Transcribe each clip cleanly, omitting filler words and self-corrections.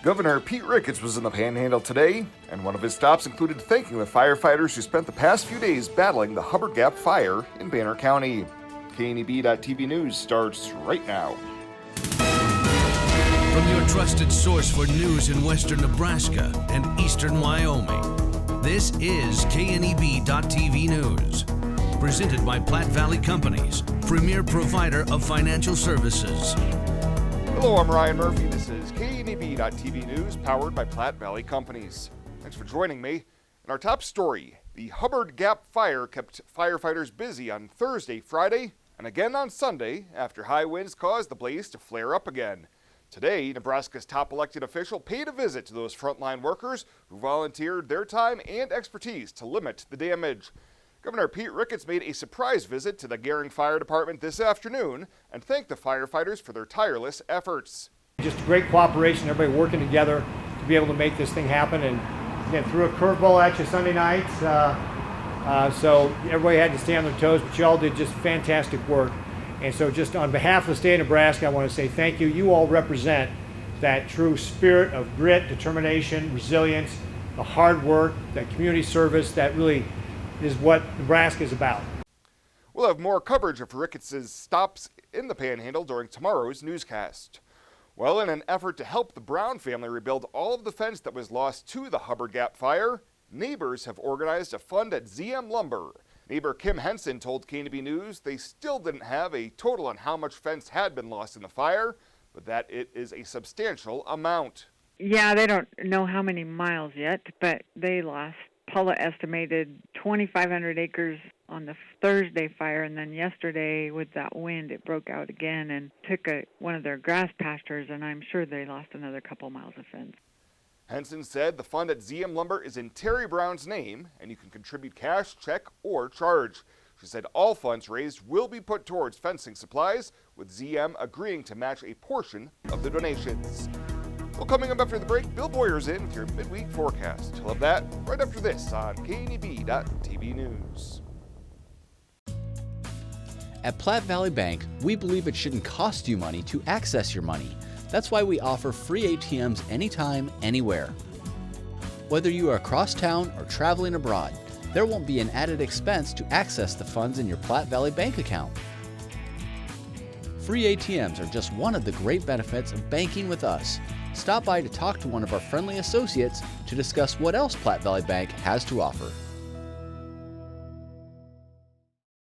Governor Pete Ricketts was in the Panhandle today, and one of his stops included thanking the firefighters who spent the past few days battling the Hubbard Gap fire in Banner County. KNEB.TV News starts right now. From your trusted source for news in western Nebraska and eastern Wyoming, this is KNEB.TV News. Presented by Platte Valley Companies, premier provider of financial services. Hello, I'm Ryan Murphy. This is KNEB.TV News, powered by Platte Valley Companies. Thanks for joining me. In our top story, the Hubbard Gap fire kept firefighters busy on Thursday, Friday, and again on Sunday after high winds caused the blaze to flare up again. Today, Nebraska's top elected official paid a visit to those frontline workers who volunteered their time and expertise to limit the damage. Governor Pete Ricketts made a surprise visit to the Gering Fire Department this afternoon and thanked the firefighters for their tireless efforts. Just great cooperation, everybody working together to be able to make this thing happen. And again, threw a curveball at you Sunday night, so everybody had to stay on their toes, but you all did just fantastic work. And so just on behalf of the state of Nebraska, I want to say thank you. You all represent that true spirit of grit, determination, resilience, the hard work, that community service that really is what Nebraska is about. We'll have more coverage of Ricketts' stops in the Panhandle during tomorrow's newscast. Well, in an effort to help the Brown family rebuild all of the fence that was lost to the Hubbard Gap fire, neighbors have organized a fund at ZM Lumber. Neighbor Kim Henson told KNB News they still didn't have a total on how much fence had been lost in the fire, but that it is a substantial amount. Yeah, they don't know how many miles yet, but they lost. Paula estimated 2,500 acres on the Thursday fire, and then yesterday with that wind it broke out again and took one of their grass pastures, and I'm sure they lost another couple miles of fence. Henson said the fund at ZM Lumber is in Terry Brown's name, and you can contribute cash, check, or charge. She said all funds raised will be put towards fencing supplies, with ZM agreeing to match a portion of the donations. Well, coming up after the break, Bill Boyer's in with your midweek forecast. He'll have that right after this on KNEB.TV News. At Platte Valley Bank, we believe it shouldn't cost you money to access your money. That's why we offer free ATMs anytime, anywhere. Whether you are across town or traveling abroad, there won't be an added expense to access the funds in your Platte Valley Bank account. Free ATMs are just one of the great benefits of banking with us. Stop by to talk to one of our friendly associates to discuss what else Platte Valley Bank has to offer.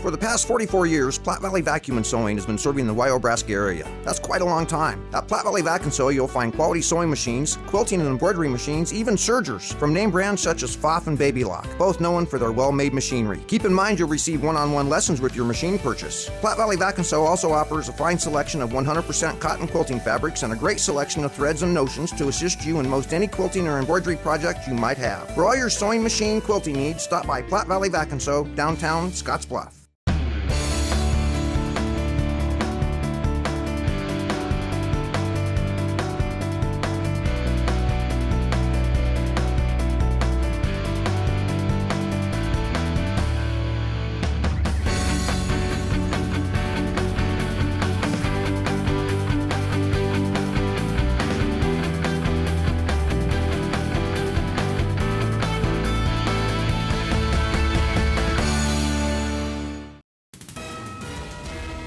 For the past 44 years, Platte Valley Vacuum and Sewing has been serving the Wyobraska area. That's quite a long time. At Platte Valley Vac and Sew, you'll find quality sewing machines, quilting and embroidery machines, even sergers from name brands such as Pfaff and Baby Lock, both known for their well-made machinery. Keep in mind you'll receive one-on-one lessons with your machine purchase. Platte Valley Vac and Sew also offers a fine selection of 100% cotton quilting fabrics and a great selection of threads and notions to assist you in most any quilting or embroidery project you might have. For all your sewing machine quilting needs, stop by Platte Valley Vac and Sew, downtown Scottsbluff.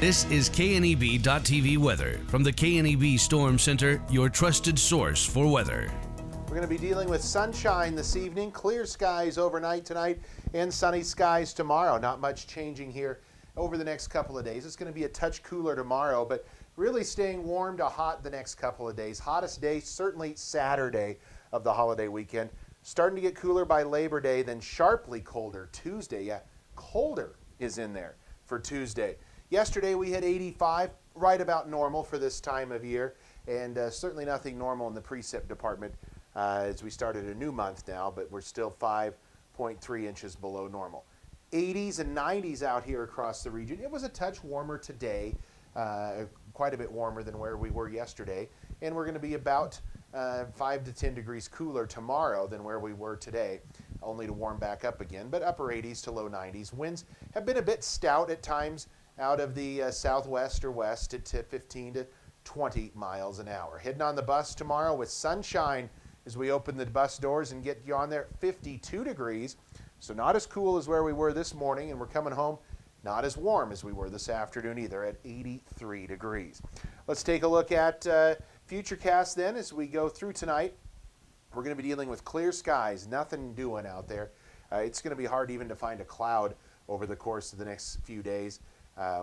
This is KNEB.TV weather from the KNEB Storm Center, your trusted source for weather. We're going to be dealing with sunshine this evening, clear skies overnight tonight, and sunny skies tomorrow. Not much changing here over the next couple of days. It's going to be a touch cooler tomorrow, but really staying warm to hot the next couple of days. Hottest day, certainly Saturday of the holiday weekend. Starting to get cooler by Labor Day, then sharply colder Tuesday. Yeah, colder is in there for Tuesday. Yesterday we had 85, right about normal for this time of year, and certainly nothing normal in the precip department as we started a new month now, but we're still 5.3 inches below normal. 80s and 90s out here across the region. It was a touch warmer today, quite a bit warmer than where we were yesterday, and we're going to be about 5 to 10 degrees cooler tomorrow than where we were today, only to warm back up again, but upper 80s to low 90s. Winds have been a bit stout at times out of the southwest or west at 15 to 20 miles an hour. Heading on the bus tomorrow with sunshine as we open the bus doors and get you on there, 52 degrees. So not as cool as where we were this morning, and we're coming home not as warm as we were this afternoon either at 83 degrees. Let's take a look at Futurecast then as we go through tonight. We're going to be dealing with clear skies, nothing doing out there. It's going to be hard even to find a cloud over the course of the next few days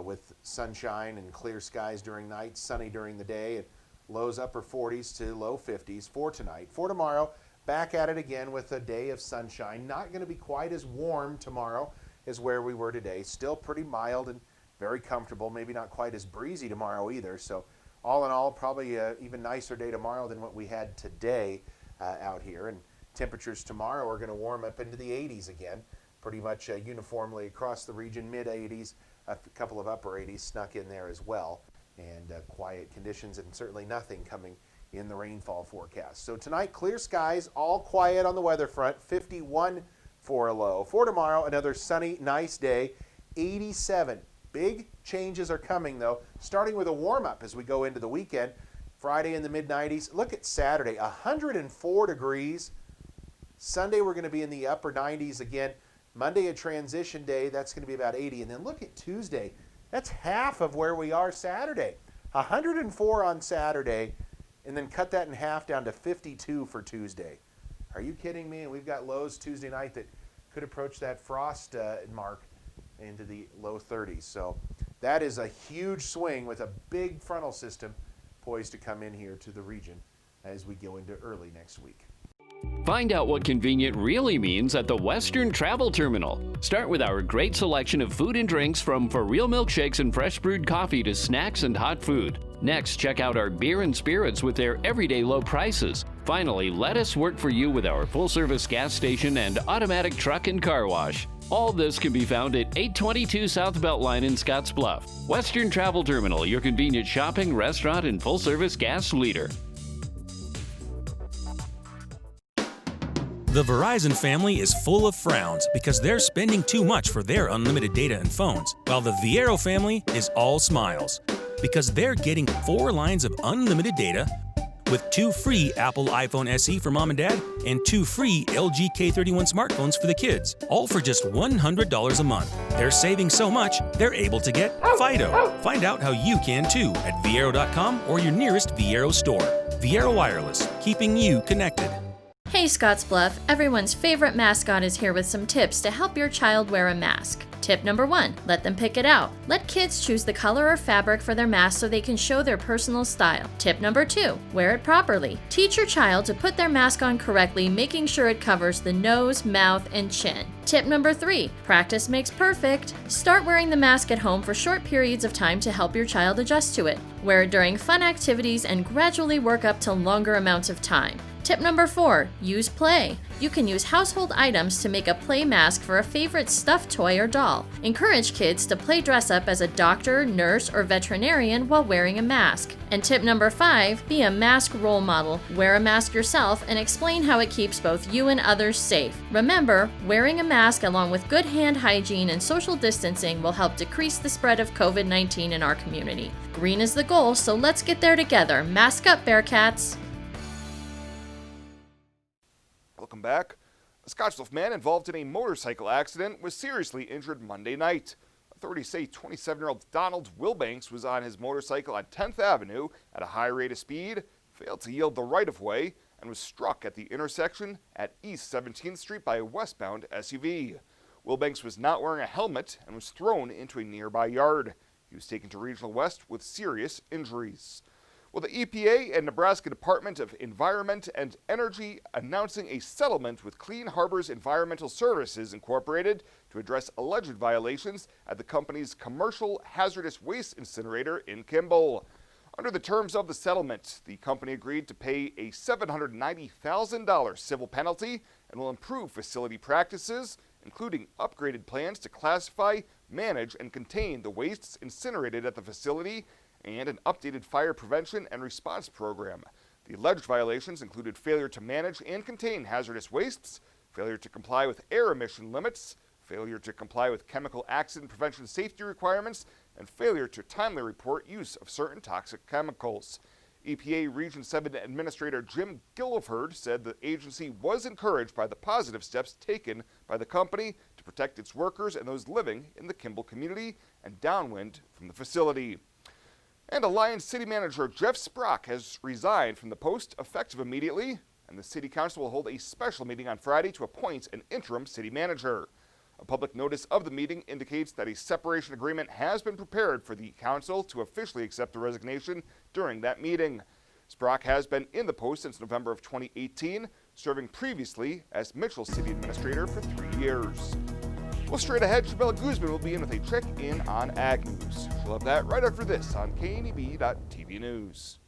with sunshine and clear skies during night, sunny during the day, and lows upper 40s to low 50s for tonight. For tomorrow, back at it again with a day of sunshine. Not going to be quite as warm tomorrow as where we were today. Still pretty mild and very comfortable. Maybe not quite as breezy tomorrow either. So all in all, probably an even nicer day tomorrow than what we had today out here. And temperatures tomorrow are going to warm up into the 80s again, pretty much uniformly across the region, mid 80s, a couple of upper 80s snuck in there as well. And quiet conditions and certainly nothing coming in the rainfall forecast. So tonight, clear skies, all quiet on the weather front, 51 for a low. For tomorrow, another sunny, nice day, 87. Big changes are coming, though, starting with a warm-up as we go into the weekend. Friday in the mid-90s. Look at Saturday, 104 degrees. Sunday, we're going to be in the upper 90s again. Monday, a transition day, that's going to be about 80. And then look at Tuesday. That's half of where we are Saturday. 104 on Saturday, and then cut that in half down to 52 for Tuesday. Are you kidding me? And we've got lows Tuesday night that could approach that frost mark into the low 30s. So that is a huge swing with a big frontal system poised to come in here to the region as we go into early next week. Find out what convenient really means at the Western Travel Terminal. Start with our great selection of food and drinks, from for real milkshakes and fresh brewed coffee to snacks and hot food. Next, check out our beer and spirits with their everyday low prices. Finally, let us work for you with our full-service gas station and automatic truck and car wash. All this can be found at 822 South Beltline in Scottsbluff. Western Travel Terminal, your convenient shopping, restaurant, and full-service gas leader. The Verizon family is full of frowns because they're spending too much for their unlimited data and phones, while the Viero family is all smiles because they're getting 4 lines of unlimited data with 2 free Apple iPhone SE for mom and dad and 2 free LG K31 smartphones for the kids, all for just $100 a month. They're saving so much, they're able to get Fido. Find out how you can too at Viero.com or your nearest Viero store. Viero Wireless, keeping you connected. Hey Scottsbluff, everyone's favorite mascot is here with some tips to help your child wear a mask. Tip number 1, let them pick it out. Let kids choose the color or fabric for their mask so they can show their personal style. Tip number 2, wear it properly. Teach your child to put their mask on correctly, making sure it covers the nose, mouth, and chin. Tip number 3, practice makes perfect. Start wearing the mask at home for short periods of time to help your child adjust to it. Wear it during fun activities and gradually work up to longer amounts of time. Tip number 4, use play. You can use household items to make a play mask for a favorite stuffed toy or doll. Encourage kids to play dress up as a doctor, nurse, or veterinarian while wearing a mask. And tip number 5, be a mask role model. Wear a mask yourself and explain how it keeps both you and others safe. Remember, wearing a mask along with good hand hygiene and social distancing will help decrease the spread of COVID-19 in our community. Green is the goal, so let's get there together. Mask up, Bearcats! Welcome back. A Scottsbluff man involved in a motorcycle accident was seriously injured Monday night. Authorities say 27-year-old Donald Wilbanks was on his motorcycle on 10th Avenue at a high rate of speed, failed to yield the right-of-way, and was struck at the intersection at East 17th Street by a westbound SUV. Wilbanks was not wearing a helmet and was thrown into a nearby yard. He was taken to Regional West with serious injuries. Well, the EPA and Nebraska Department of Environment and Energy announcing a settlement with Clean Harbors Environmental Services Incorporated to address alleged violations at the company's commercial hazardous waste incinerator in Kimball. Under the terms of the settlement, the company agreed to pay a $790,000 civil penalty and will improve facility practices, including upgraded plans to classify, manage, and contain the wastes incinerated at the facility, and an updated fire prevention and response program. The alleged violations included failure to manage and contain hazardous wastes, failure to comply with air emission limits, failure to comply with chemical accident prevention safety requirements, and failure to timely report use of certain toxic chemicals. EPA Region 7 Administrator Jim Gilliford said the agency was encouraged by the positive steps taken by the company to protect its workers and those living in the Kimball community and downwind from the facility. And Alliance City Manager Jeff Sprock has resigned from the post effective immediately, and the City Council will hold a special meeting on Friday to appoint an interim city manager. A public notice of the meeting indicates that a separation agreement has been prepared for the council to officially accept the resignation during that meeting. Sprock has been in the post since November of 2018, serving previously as Mitchell City Administrator for 3 years. Well, straight ahead, Shabella Guzman will be in with a check-in on Ag News. She'll have that right after this on KNEB.TV News.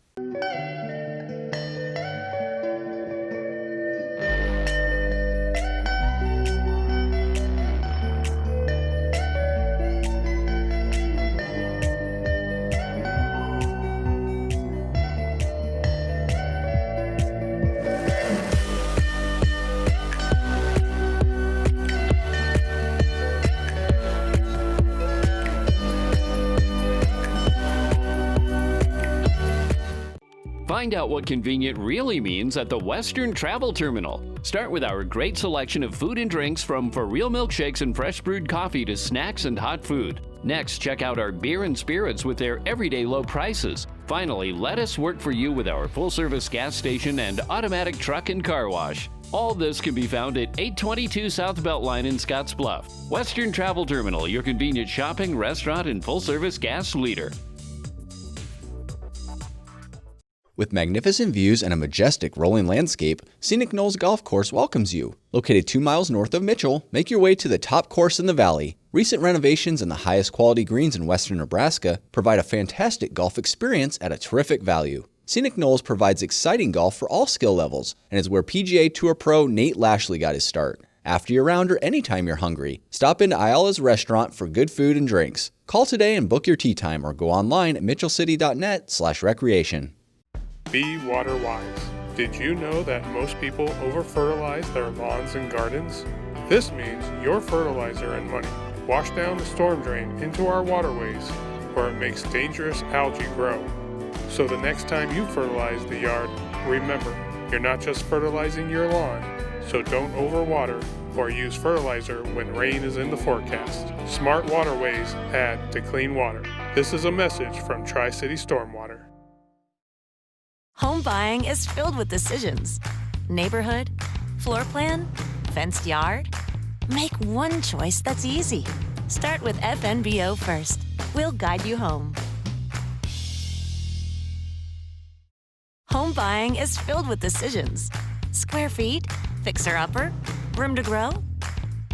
Find out what convenient really means at the Western Travel Terminal. Start with our great selection of food and drinks, from for real milkshakes and fresh brewed coffee to snacks and hot food. Next, check out our beer and spirits with their everyday low prices. Finally, let us work for you with our full-service gas station and automatic truck and car wash. All this can be found at 822 South Beltline in Scottsbluff. Western Travel Terminal, your convenient shopping, restaurant, and full-service gas leader. With magnificent views and a majestic rolling landscape, Scenic Knolls Golf Course welcomes you. Located 2 miles north of Mitchell, make your way to the top course in the valley. Recent renovations and the highest quality greens in western Nebraska provide a fantastic golf experience at a terrific value. Scenic Knolls provides exciting golf for all skill levels and is where PGA Tour pro Nate Lashley got his start. After your round or anytime you're hungry, stop into Ayala's restaurant for good food and drinks. Call today and book your tee time, or go online at mitchellcity.net/recreation. Be water wise. Did you know that most people over-fertilize their lawns and gardens? This means your fertilizer and money wash down the storm drain into our waterways, where it makes dangerous algae grow. So the next time you fertilize the yard, remember, you're not just fertilizing your lawn, so don't overwater or use fertilizer when rain is in the forecast. Smart waterways add to clean water. This is a message from Tri-City Stormwater. Home buying is filled with decisions. Neighborhood, floor plan, fenced yard. Make one choice that's easy. Start with FNBO first. We'll guide you home. Home buying is filled with decisions. Square feet, fixer-upper, room to grow.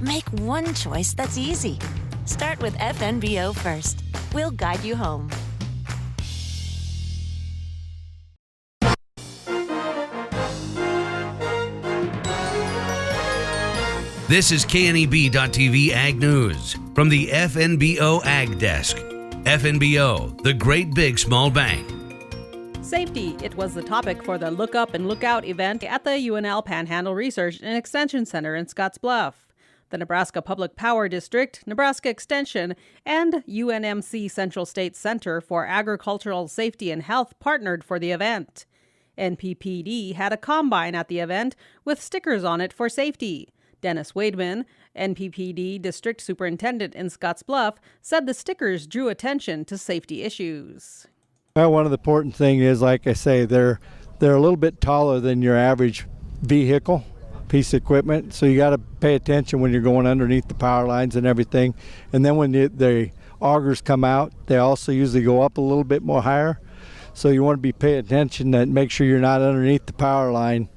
Make one choice that's easy. Start with FNBO first. We'll guide you home. This is KNEB.TV Ag News from the FNBO Ag Desk. FNBO, the great big small bank. Safety. It was the topic for the Look Up and Look Out event at the UNL Panhandle Research and Extension Center in Scottsbluff. The Nebraska Public Power District, Nebraska Extension, and UNMC Central States Center for Agricultural Safety and Health partnered for the event. NPPD had a combine at the event with stickers on it for safety. Dennis Wademan, NPPD District Superintendent in Scottsbluff, said the stickers drew attention to safety issues. Well, one of the important things is, like I say, they're a little bit taller than your average vehicle piece of equipment, so you got to pay attention when you're going underneath the power lines and everything. And then when the augers come out, they also usually go up a little bit more higher, so you want to be paying attention and make sure you're not underneath the power line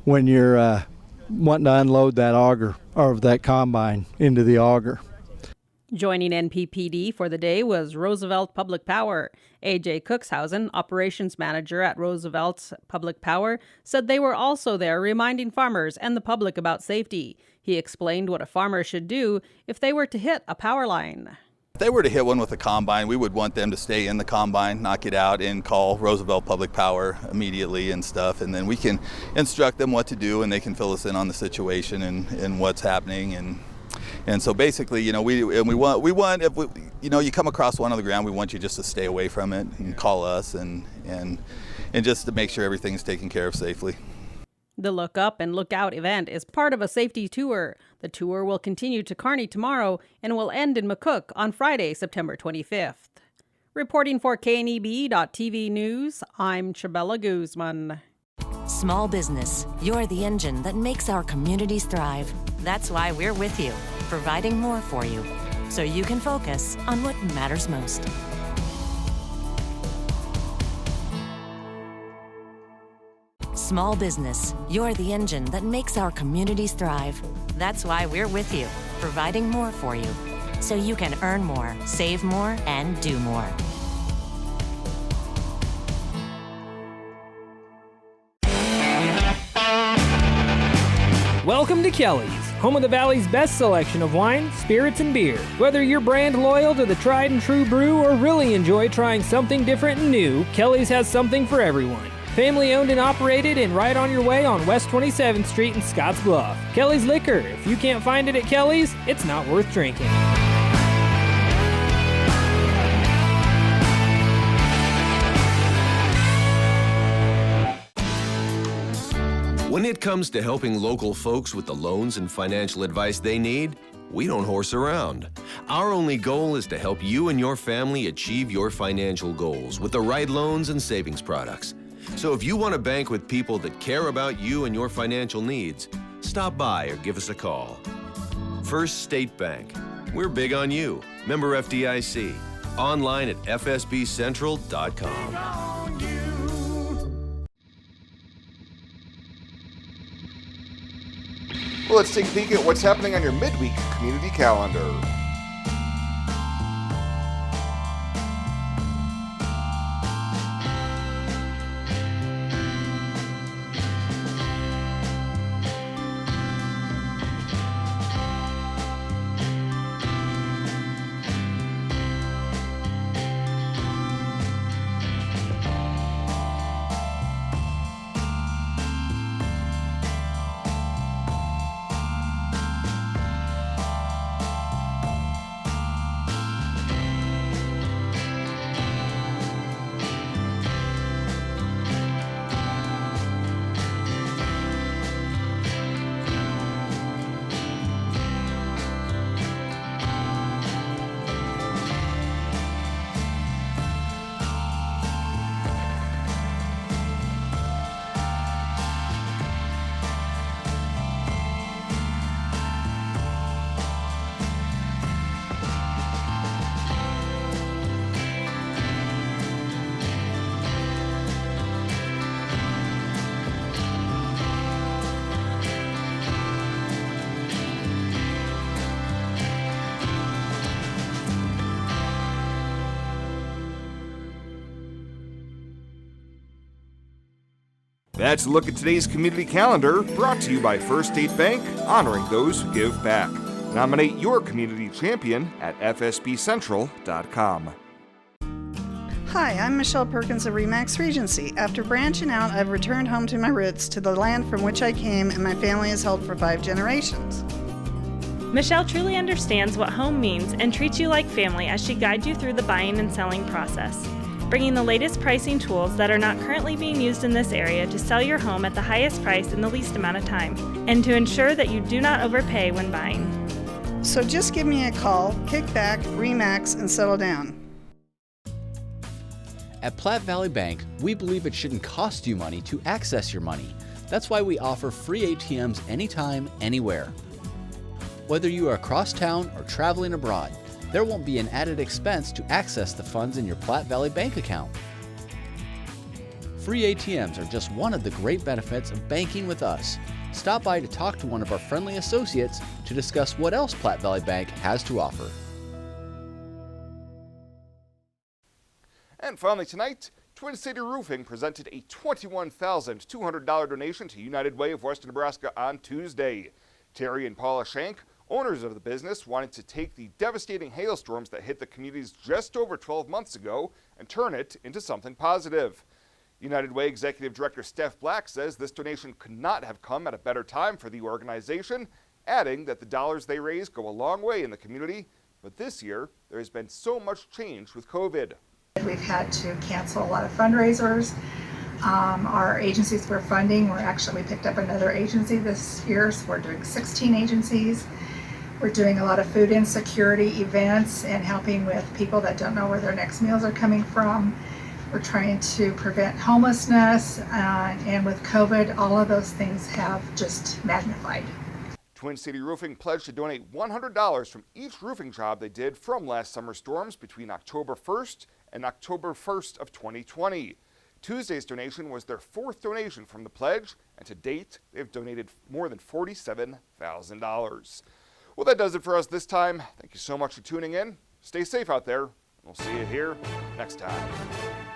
when you're wanting to unload that auger or that combine into the auger. Joining NPPD for the day was Roosevelt Public Power. A.J. Cookshausen, operations manager at Roosevelt Public Power, said they were also there reminding farmers and the public about safety. He explained what a farmer should do if they were to hit a power line. If they were to hit one with a combine, we would want them to stay in the combine, knock it out, and call Roosevelt Public Power immediately and stuff. And then we can instruct them what to do, and they can fill us in on the situation and what's happening. And And so basically, you know, we want if you come across one on the ground, we want you just to stay away from it and call us and just to make sure everything's taken care of safely. The Look Up and Look Out event is part of a safety tour. The tour will continue to Kearney tomorrow and will end in McCook on Friday, September 25th. Reporting for KNEB.TV News, I'm Chabela Guzman. Small business, you're the engine that makes our communities thrive. That's why we're with you, providing more for you, so you can focus on what matters most. Small business, you're the engine that makes our communities thrive. That's why we're with you, providing more for you, so you can earn more, save more, and do more. Welcome to Kelly's, home of the Valley's best selection of wine, spirits, and beer. Whether you're brand loyal to the tried and true brew or really enjoy trying something different and new, Kelly's has something for everyone. Family owned and operated and right on your way on West 27th Street in Scotts Bluff. Kelly's Liquor. If you can't find it at Kelly's, it's not worth drinking. When it comes to helping local folks with the loans and financial advice they need, we don't horse around. Our only goal is to help you and your family achieve your financial goals with the right loans and savings products. So if you want to bank with people that care about you and your financial needs, stop by or give us a call. First State Bank. We're big on you. Member FDIC. Online at fsbcentral.com. Well, let's take a peek at what's happening on your midweek community calendar. That's a look at today's community calendar, brought to you by First State Bank, honoring those who give back. Nominate your community champion at fsbcentral.com. Hi, I'm Michelle Perkins of Remax Regency. After branching out, I've returned home to my roots, to the land from which I came and my family has held for 5 generations. Michelle truly understands what home means and treats you like family as she guides you through the buying and selling process, bringing the latest pricing tools that are not currently being used in this area to sell your home at the highest price in the least amount of time, and to ensure that you do not overpay when buying. So just give me a call, kick back, Remax, and settle down. At Platte Valley Bank, we believe it shouldn't cost you money to access your money. That's why we offer free ATMs anytime, anywhere. Whether you are across town or traveling abroad, there won't be an added expense to access the funds in your Platte Valley Bank account. Free ATMs are just one of the great benefits of banking with us. Stop by to talk to one of our friendly associates to discuss what else Platte Valley Bank has to offer. And finally tonight, Twin City Roofing presented a $21,200 donation to United Way of Western Nebraska on Tuesday. Terry and Paula Shank, owners of the business, wanted to take the devastating hailstorms that hit the communities just over 12 months ago and turn it into something positive. United Way Executive Director Steph Black says this donation could not have come at a better time for the organization adding that the dollars they raise go a long way in the community, but this year there has been so much change with COVID. We've had to cancel a lot of fundraisers. Our agencies we're funding, we picked up another agency this year, so we're doing 16 agencies. We're doing a lot of food insecurity events and helping with people that don't know where their next meals are coming from. We're trying to prevent homelessness, and with COVID, all of those things have just magnified. Twin City Roofing pledged to donate $100 from each roofing job they did from last summer's storms between October 1st and October 1st of 2020. Tuesday's donation was their 4th donation from the pledge, and to date, they've donated more than $47,000. Well, that does it for us this time. Thank you so much for tuning in. Stay safe out there, and we'll see you here next time.